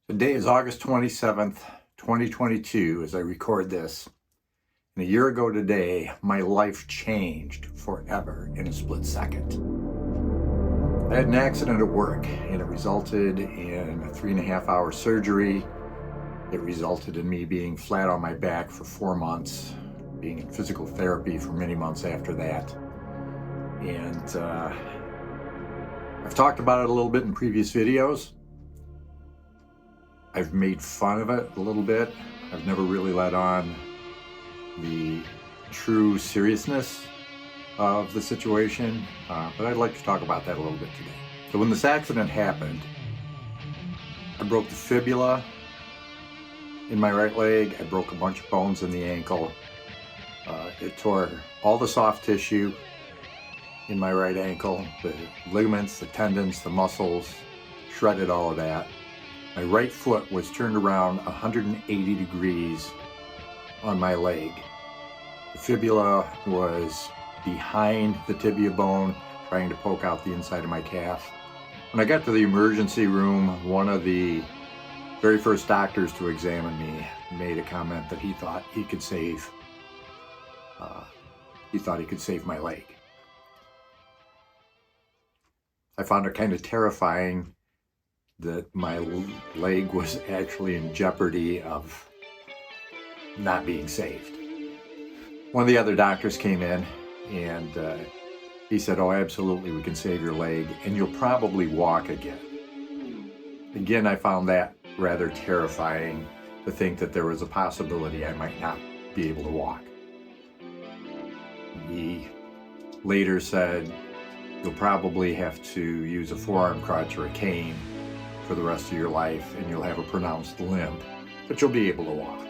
The day is August 27th, 2022, as I record this. And a year ago today, my life changed forever in a split second. I had an accident at work, and it resulted in a 3.5-hour surgery. It resulted in me being flat on my back for 4 months, being in physical therapy for many months after that. And I've talked about it a little bit in previous videos. I've made fun of it a little bit. I've never really let on the true seriousness of the situation, but I'd like to talk about that a little bit today. So when this accident happened, I broke the fibula in my right leg. I broke a bunch of bones in the ankle. It tore all the soft tissue in my right ankle, the ligaments, the tendons, the muscles, shredded all of that. My right foot was turned around 180 degrees on my leg. The fibula was behind the tibia bone, trying to poke out the inside of my calf. When I got to the emergency room, one of the very first doctors to examine me made a comment that he thought he could save my leg. I found it kind of terrifying that my leg was actually in jeopardy of not being saved. One of the other doctors came in and he said, "Oh, absolutely, we can save your leg and you'll probably walk again." Again, I found that rather terrifying, to think that there was a possibility I might not be able to walk. He later said, "You'll probably have to use a forearm crutch or a cane for the rest of your life, and you'll have a pronounced limp, but you'll be able to walk."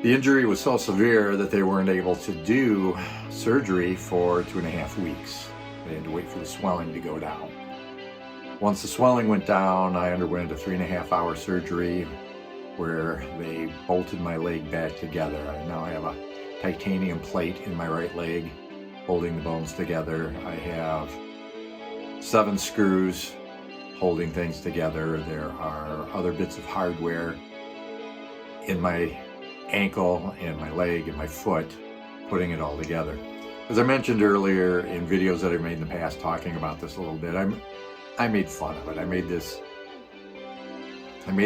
The injury was so severe that they weren't able to do surgery for 2.5 weeks. They had to wait for the swelling to go down. Once the swelling went down, I underwent a 3.5-hour surgery where they bolted my leg back together. I now have a titanium plate in my right leg holding the bones together. I have 7 screws holding things together. There are other bits of hardware in my ankle and my leg and my foot putting it all together. As I mentioned earlier in videos that I've made in the past talking about this a little bit, I made fun of it. I made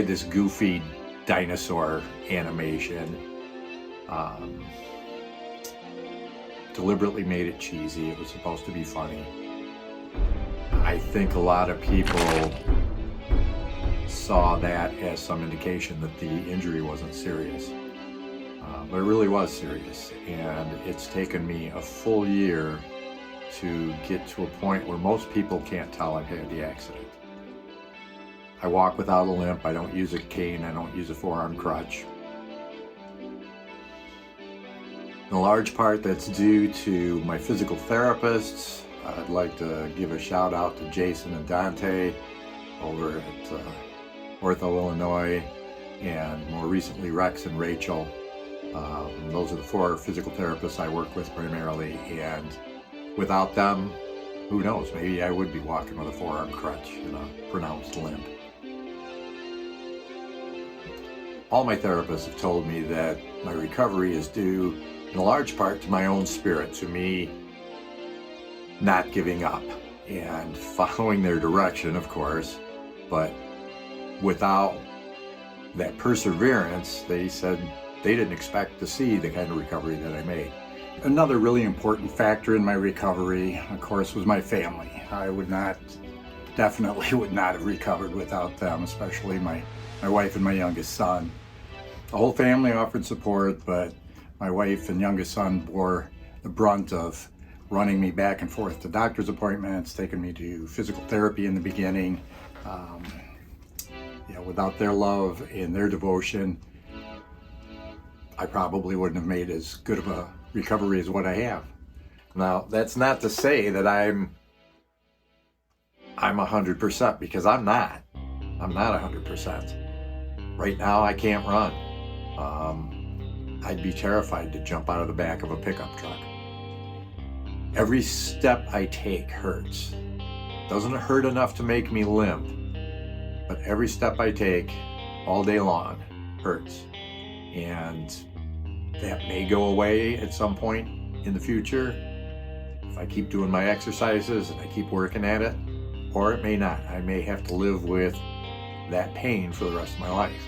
this goofy dinosaur animation. Deliberately made it cheesy. It was supposed to be funny. I think a lot of people saw that as some indication that the injury wasn't serious. But it really was serious, and it's taken me a full year to get to a point where most people can't tell I've had the accident. I walk without a limp. I don't use a cane. I don't use a forearm crutch. In large part, that's due to my physical therapists. I'd like to give a shout out to Jason and Dante over at Ortho, Illinois, and more recently Rex and Rachel. Those are the 4 physical therapists I work with primarily, and without them, who knows, maybe I would be walking with a forearm crutch and a pronounced limp. All my therapists have told me that my recovery is due in large part to my own spirit, to me not giving up and following their direction, of course, but without that perseverance, they said they didn't expect to see the kind of recovery that I made. Another really important factor in my recovery, of course, was my family. I definitely would not have recovered without them, especially my wife and my youngest son. The whole family offered support, but my wife and youngest son bore the brunt of running me back and forth to doctor's appointments, taking me to physical therapy in the beginning. Without their love and their devotion, I probably wouldn't have made as good of a recovery as what I have. Now, that's not to say that I'm 100%, because I'm not 100%. Right now, I can't run. I'd be terrified to jump out of the back of a pickup truck. Every step I take hurts. Doesn't hurt enough to make me limp, but every step I take all day long hurts. And that may go away at some point in the future if I keep doing my exercises and I keep working at it, or it may not. I may have to live with that pain for the rest of my life.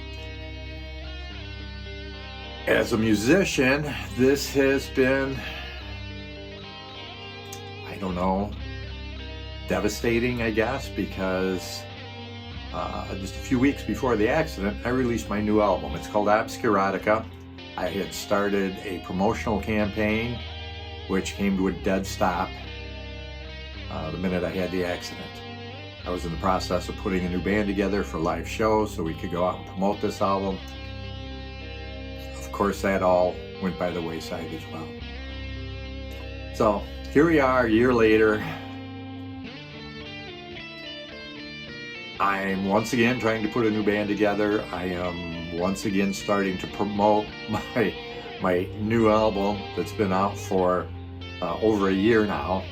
As a musician, this has been, I don't know, devastating, I guess, because just a few weeks before the accident, I released my new album. It's called Obscurotica. I had started a promotional campaign, which came to a dead stop the minute I had the accident. I was in the process of putting a new band together for live shows so we could go out and promote this album. Of course, that all went by the wayside as well. So here we are, a year later. I'm once again trying to put a new band together. I am once again starting to promote my new album that's been out for over a year now.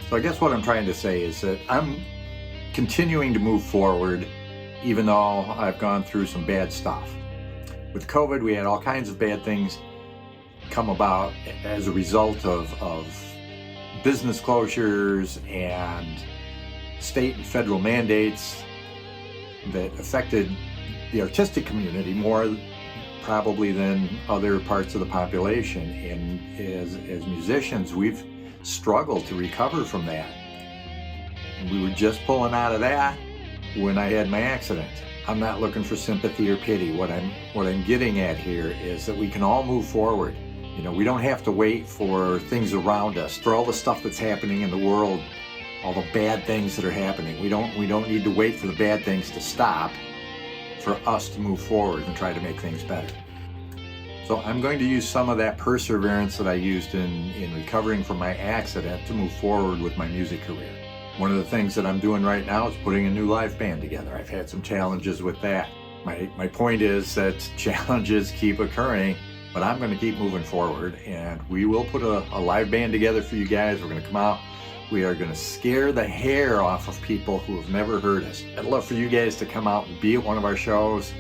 So I guess what I'm trying to say is that I'm continuing to move forward even though I've gone through some bad stuff. With COVID, we had all kinds of bad things come about as a result of business closures and state and federal mandates that affected the artistic community more probably than other parts of the population. And as musicians, we've struggled to recover from that. And we were just pulling out of that when I had my accident. I'm not looking for sympathy or pity. What I'm getting at here is that we can all move forward. You know, we don't have to wait for things around us, for all the stuff that's happening in the world, all the bad things that are happening. We don't need to wait for the bad things to stop for us to move forward and try to make things better. So I'm going to use some of that perseverance that I used in recovering from my accident to move forward with my music career. One of the things that I'm doing right now is putting a new live band together. I've had some challenges with that. My point is that challenges keep occurring, but I'm going to keep moving forward, and we will put a live band together for you guys. We're going to come out. We are going to scare the hair off of people who have never heard us. I'd love for you guys to come out and be at one of our shows.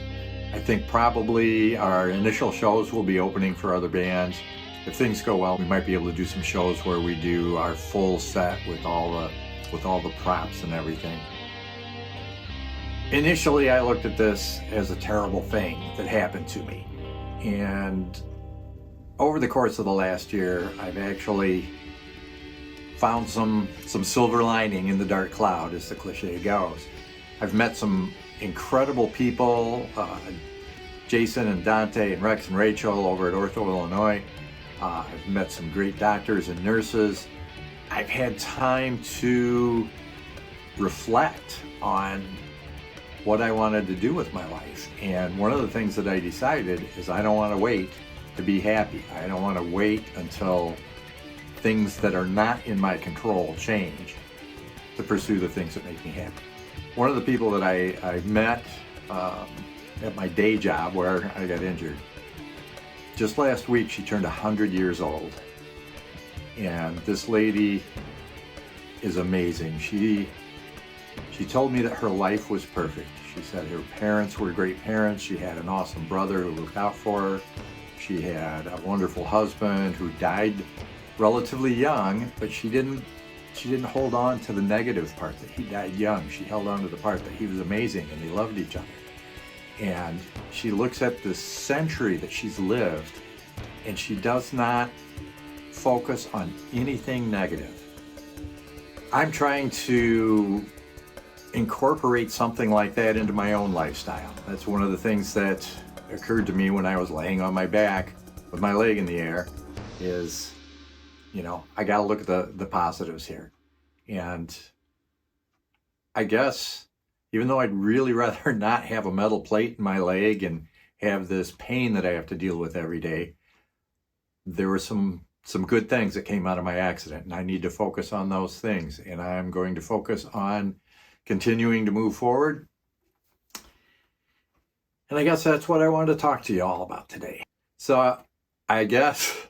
I think probably our initial shows will be opening for other bands. If things go well, we might be able to do some shows where we do our full set with all the props and everything. Initially, I looked at this as a terrible thing that happened to me. And over the course of the last year, I've actually found some silver lining in the dark cloud, as the cliche goes. I've met some incredible people, Jason and Dante and Rex and Rachel over at Ortho, Illinois. I've met some great doctors and nurses. I've had time to reflect on what I wanted to do with my life. And one of the things that I decided is I don't want to wait to be happy. I don't want to wait until things that are not in my control change to pursue the things that make me happy. One of the people that I met at my day job where I got injured, just last week she turned 100 years old. And this lady is amazing. She told me that her life was perfect. She said her parents were great parents. She had an awesome brother who looked out for her. She had a wonderful husband who died relatively young, but she didn't hold on to the negative part that he died young. She held on to the part that he was amazing and they loved each other. And she looks at the century that she's lived and she does not focus on anything negative. I'm trying to incorporate something like that into my own lifestyle. That's one of the things that occurred to me when I was laying on my back with my leg in the air is, you know, I got to look at the positives here. And I guess even though I'd really rather not have a metal plate in my leg and have this pain that I have to deal with every day, there were some good things that came out of my accident, and I need to focus on those things. And I'm going to focus on continuing to move forward. And I guess that's what I wanted to talk to you all about today. So I guess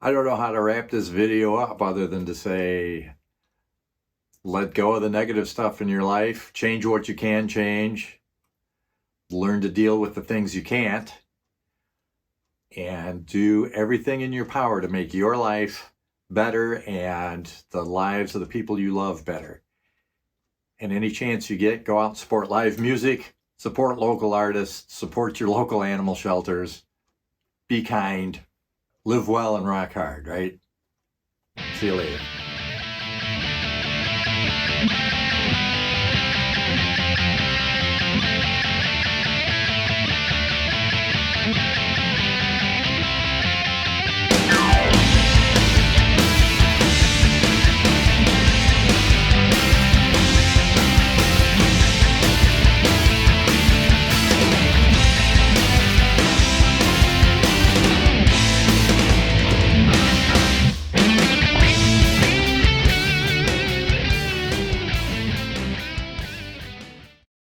I don't know how to wrap this video up other than to say let go of the negative stuff in your life, change what you can change, learn to deal with the things you can't, and do everything in your power to make your life better and the lives of the people you love better. And any chance you get, go out and support live music, support local artists, support your local animal shelters, be kind, live well and rock hard, right? See you later.